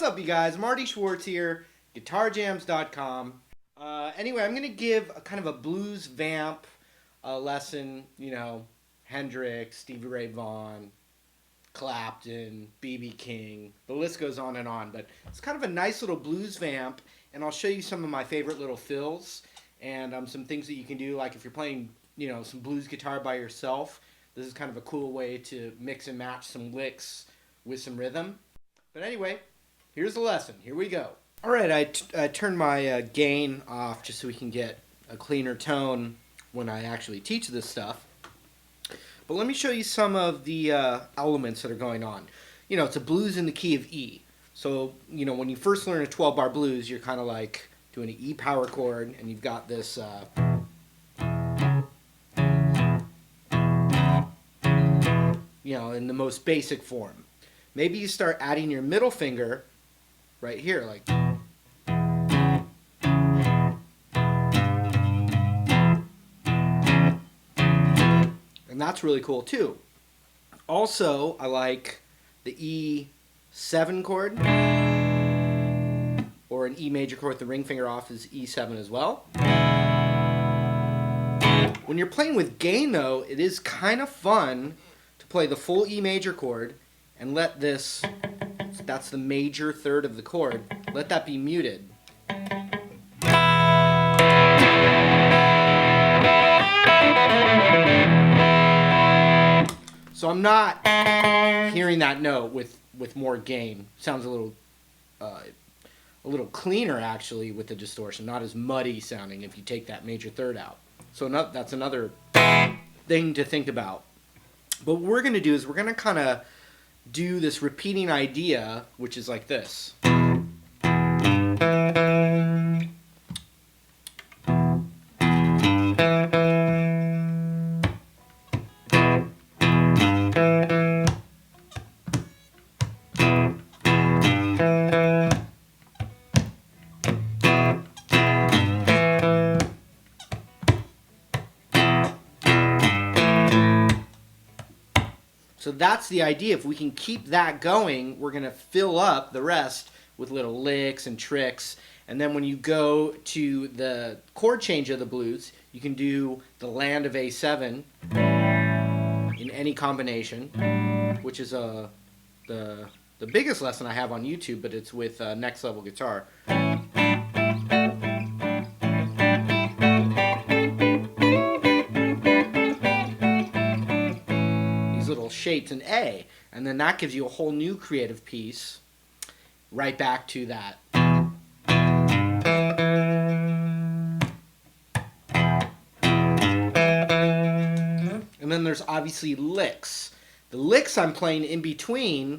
up, you guys? Marty Schwartz here, guitarjams.com. Anyway, I'm going to give a kind of a blues vamp lesson, Hendrix, Stevie Ray Vaughan, Clapton, B.B. King, the list goes on and on, but it's kind of a nice little blues vamp, and I'll show you some of my favorite little fills and some things that you can do, like if you're playing, some blues guitar by yourself. This is kind of a cool way to mix and match some licks with some rhythm. But anyway, here's the lesson. Here we go. All right, I turned my gain off just so we can get a cleaner tone when I actually teach this stuff. But let me show you some of the elements that are going on. It's a blues in the key of E. So, when you first learn a 12-bar blues, you're kind of like doing an E power chord, and you've got this in the most basic form. Maybe you start adding your middle finger right here, like. And that's really cool too. Also, I like the E7 chord, or an E major chord with the ring finger off is E7 as well. When you're playing with gain though, it is kind of fun to play the full E major chord and let this, that's the major third of the chord, let that be muted. So I'm not hearing that note with more gain. Sounds a little cleaner actually with the distortion, not as muddy sounding if you take that major third out. So that's another thing to think about. But what we're going to do is we're going to kind of do this repeating idea, which is like this. So that's the idea. If we can keep that going, we're going to fill up the rest with little licks and tricks. And then when you go to the chord change of the blues, you can do the land of A7 in any combination, which is the biggest lesson I have on YouTube, but it's with Next Level Guitar. Little shapes in A, and then that gives you a whole new creative piece right back to that. And then there's obviously licks. The licks I'm playing in between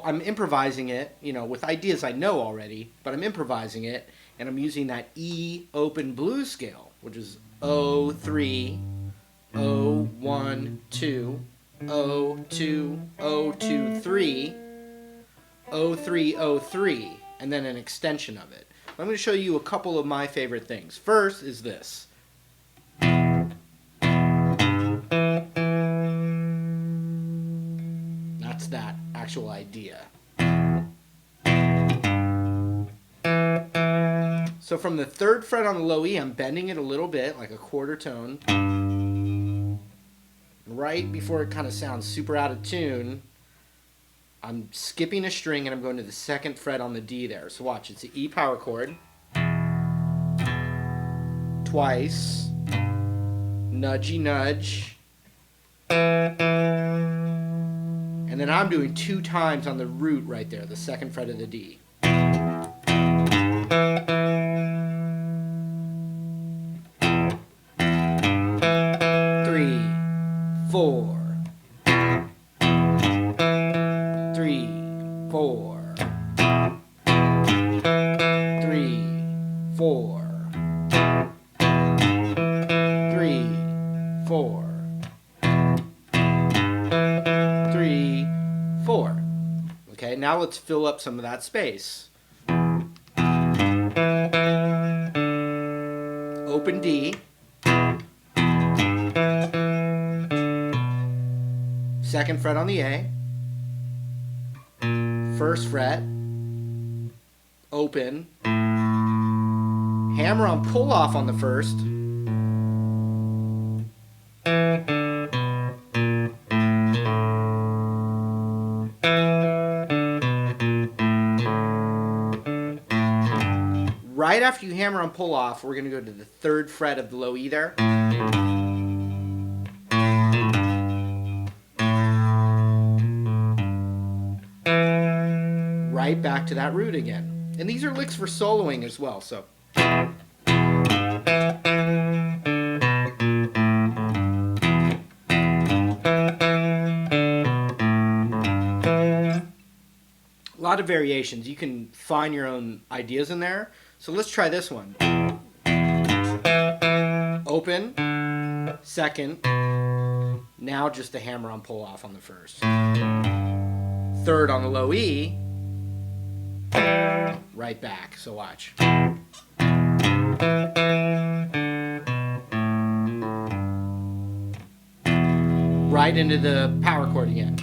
I'm improvising it, with ideas I know already, but I'm improvising it, and I'm using that E open blues scale, which is 0-3, 0-1-2, 0-2, 0-2-3, 0-3-0-3, and then an extension of it. I'm going to show you a couple of my favorite things. First is this. That's that actual idea. So from the 3rd fret on the low E, I'm bending it a little bit, like a quarter tone. Right before it kind of sounds super out of tune, I'm skipping a string and I'm going to the 2nd fret on the D there. So watch, it's the E power chord. Twice. Nudgy nudge. And then I'm doing 2 times on the root right there, the 2nd fret of the D. 3, 4. 3, 4. 3, 4. 3, 4. 3, 4. Okay, now Now let's fill up some of that space. Open D. Second fret on the A. First fret. Open. Hammer on pull off on the first. Right after you hammer on pull off, we're going to go to the third fret of the low E there. Right back to that root again. And these are licks for soloing as well, so. A lot of variations. You can find your own ideas in there. So let's try this one. Open, second, now just the hammer on pull off on the first. Third on the low E, right back. So watch. Right into the power chord again.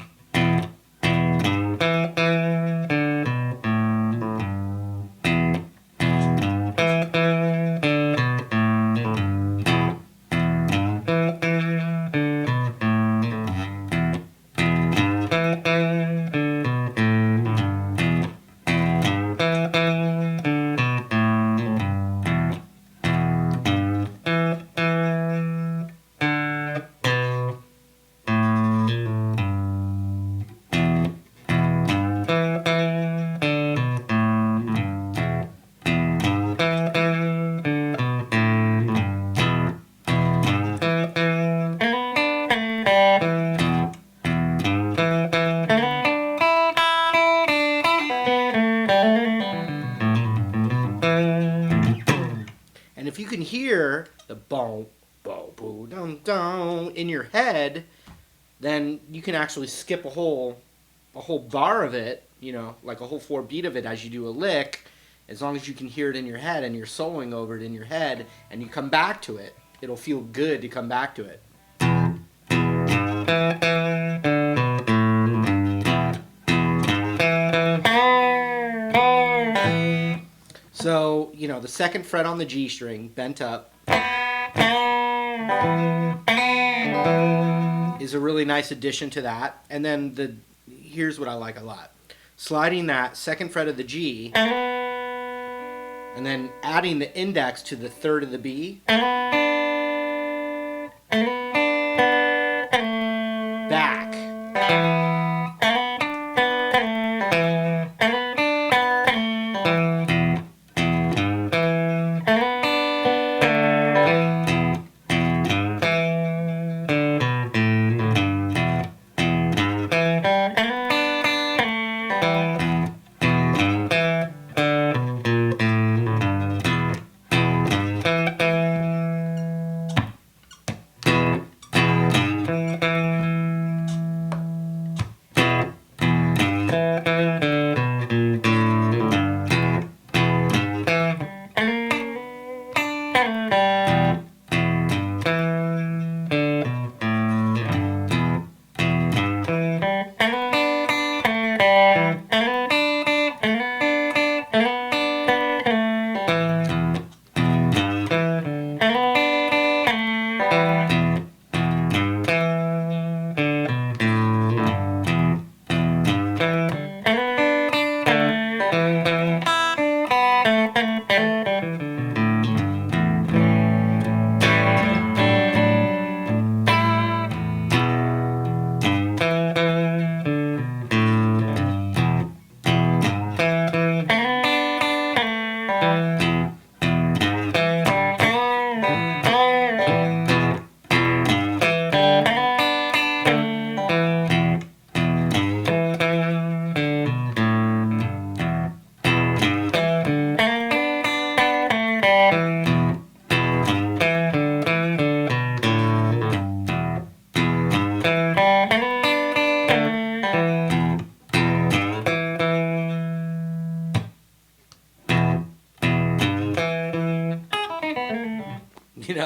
And if you can hear the boom, boom, boom, dum, dum in your head, then you can actually skip a whole bar of it, you know, like a whole 4 beat of it as you do a lick, as long as you can hear it in your head and you're soloing over it in your head and you come back to it. It'll feel good to come back to it. So, you know, the second fret on the G string, bent up, is a really nice addition to that. And then here's what I like a lot. Sliding that second fret of the G, and then adding the index to the third of the B, back.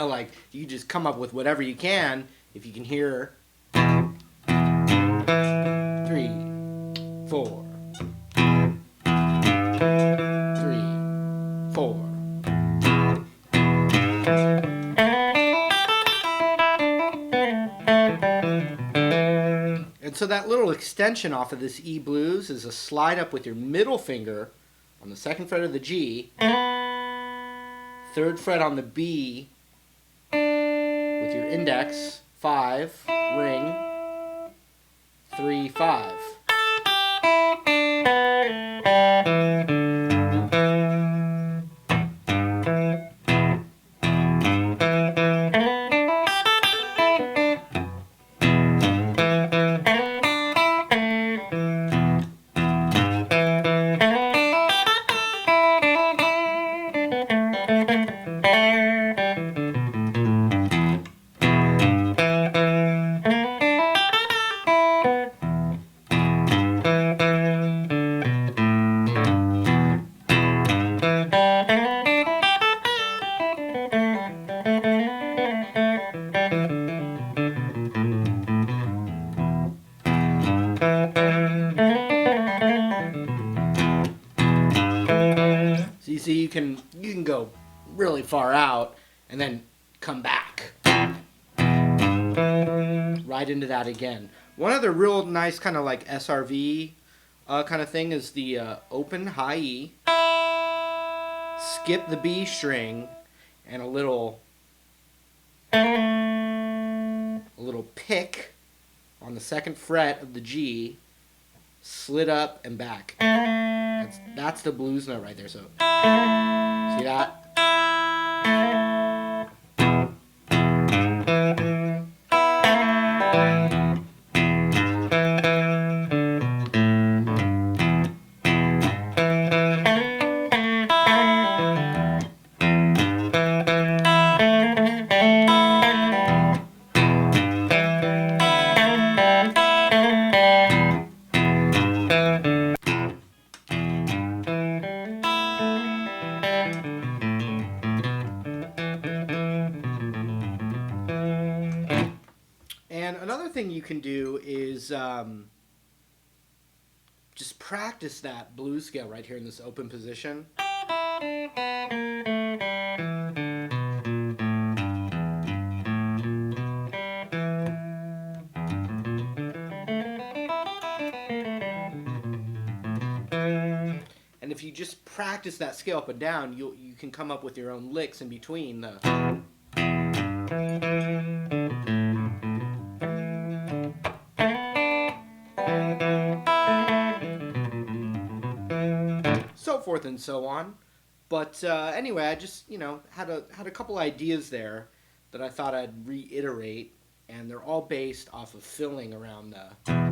know, like you just come up with whatever you can if you can hear 3, 4, 3, 4. And so that little extension off of this E blues is a slide up with your middle finger on the 2nd fret of the G, 3rd fret on the B with your index, 5, ring, 3, 5. So you see, you can go really far out and then come back right into that again. One other real nice kind of like SRV kind of thing is the open high E, skip the B string, and a little pick on the 2nd fret of the G, slid up and back. That's the blues note right there. So see that? And another thing you can do is just practice that blues scale right here in this open position. And if you just practice that scale up and down, you can come up with your own licks in between the. So forth and so on. But anyway, I just had a couple ideas there that I thought I'd reiterate, and they're all based off of filling around the.